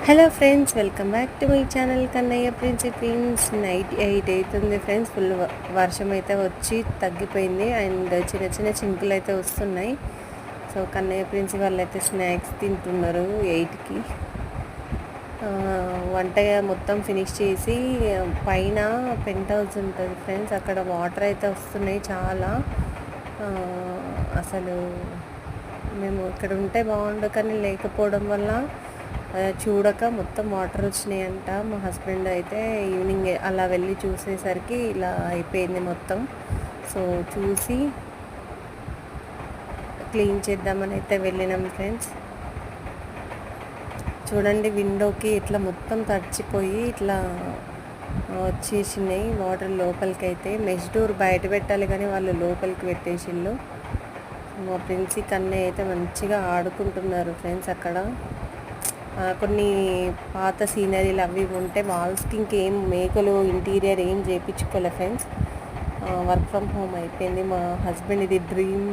Hello friends, welcome back to my channel Kannayya prince. Night 8 అవుతుంది friends. Full వర్షం అయితే వచ్చి తగ్గిపోయింది అండ్ చిన్న చిన్న చినుకులు అయితే వస్తున్నాయి. సో కన్నయ్య ప్రిన్స్ వాళ్ళు అయితే స్నాక్స్ తింటున్నారు 8కి. వంట మొత్తం ఫినిష్ చేసి పైన పెంట్ హౌస్ ఉంటుంది ఫ్రెండ్స్, అక్కడ వాటర్ అయితే వస్తున్నాయి చాలా. అసలు మేము ఇక్కడ ఉంటే బాగుండు, కానీ లేకపోవడం వల్ల చూడక మొత్తం వాటర్ వచ్చినాయంట. మా హస్బెండ్ అయితే ఈవినింగ్ అలా వెళ్ళి చూసేసరికి ఇలా అయిపోయింది మొత్తం. సో చూసి క్లీన్ చేద్దామని అయితే వెళ్ళినాం ఫ్రెండ్స్. చూడండి, విండోకి ఇట్లా మొత్తం తడిచిపోయి ఇట్లా వచ్చేసినాయి వాటర్ లోపలికి. అయితే మెష్ డోర్ బయట పెట్టాలి కానీ వాళ్ళు లోపలికి పెట్టేసిళ్ళు. మా ప్రిన్సీ కన్నయ్య అయితే మంచిగా ఆడుకుంటున్నారు ఫ్రెండ్స్. అక్కడ కొన్ని పాత సీనరీలు అవి ఉంటే వాల్స్కి ఇంకేం మేకలు ఇంటీరియర్ ఏం చేయించుకోలే ఫ్రెండ్స్. వర్క్ ఫ్రమ్ హోమ్ అయిపోయింది. మా హస్బెండ్ ఇది డ్రీమ్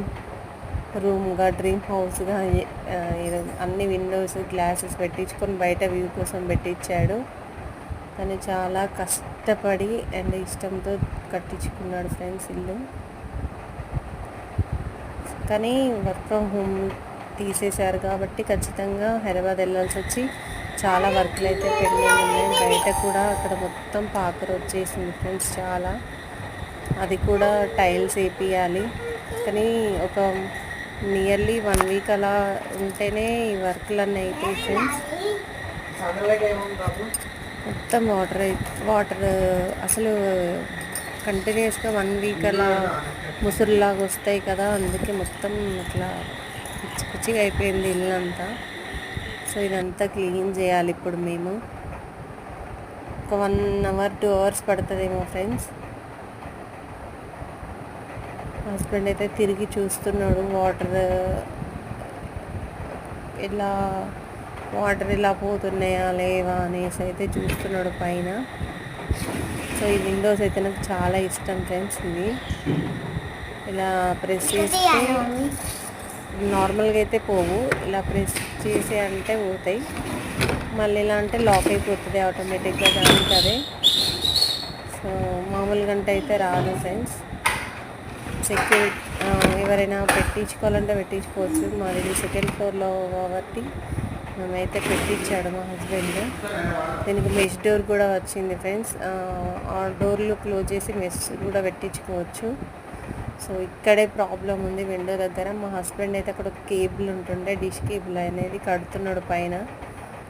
రూమ్గా, డ్రీమ్ హౌస్గా అన్ని విండోస్ గ్లాసెస్ పెట్టించుకొని బయట వ్యూ కోసం పెట్టించాడు. కానీ చాలా కష్టపడి అండ్ ఇష్టంతో కట్టించుకున్నాడు ఫ్రెండ్స్ ఇల్లు. కానీ వర్క్ ఫ్రమ్ హోమ్ తీసేశారు కాబట్టి ఖచ్చితంగా హైదరాబాద్ వెళ్ళాల్సి వచ్చి చాలా వర్క్లు అయితే పెండింగ్ ఉన్నాయి. బయట కూడా అక్కడ మొత్తం పాకరు వచ్చేసింది ఫ్రెండ్స్ చాలా. అది కూడా టైల్స్ వేపియాలి. కానీ ఒక నియర్లీ 1 వీక్ అలా ఉంటేనే ఈ వర్క్లన్నీ అయితాయి ఫ్రెండ్స్. మొత్తం వాటర్ అసలు కంటిన్యూస్గా 1 వీక్ అలా ముసురులాగా వస్తాయి కదా, అందుకే మొత్తం ఇట్లా పిచ్చి పిచ్చిగా అయిపోయింది ఇల్లంతా. సో ఇదంతా క్లీన్ చేయాలి ఇప్పుడు మేము. ఒక 1 అవర్ 2 అవర్స్ పడుతుందేమో ఫ్రెండ్స్. హస్బెండ్ అయితే తిరిగి చూస్తున్నాడు వాటర్ ఇలా పోతున్నాయా లేవా అనేసి అయితే చూస్తున్నాడు పైన. సో ఈ విండోస్ అయితే నాకు చాలా ఇష్టం ఫ్రెండ్స్. ఇవి ఇలా ప్రెస్ చేస్తే నార్మల్గా అయితే పోవు, ఇలా ప్రెస్ చేసి అంటే పోతాయి. మళ్ళీ ఇలా అంటే లాక్ అయిపోతుంది ఆటోమేటిక్గా దానికి అదే. సో మామూలుగా అంటే అయితే రాదు ఫ్రెండ్స్. ఎవరైనా పెట్టించుకోవాలంటే పెట్టించుకోవచ్చు. మాది 2nd ఫ్లోర్లో కాబట్టి మేమైతే పెట్టించాడు మా హస్బెండ్. దీనికి మెష్ డోర్ కూడా వచ్చింది ఫ్రెండ్స్. ఆ డోర్లు క్లోజ్ చేసి మెష్ కూడా పెట్టించుకోవచ్చు. సో ఇక్కడే ప్రాబ్లం ఉంది విండో దగ్గర. మా హస్బెండ్ అయితే అక్కడ ఒక కేబుల్ ఉంటుండే, డిష్ కేబుల్ అనేది కడుతున్నాడు పైన.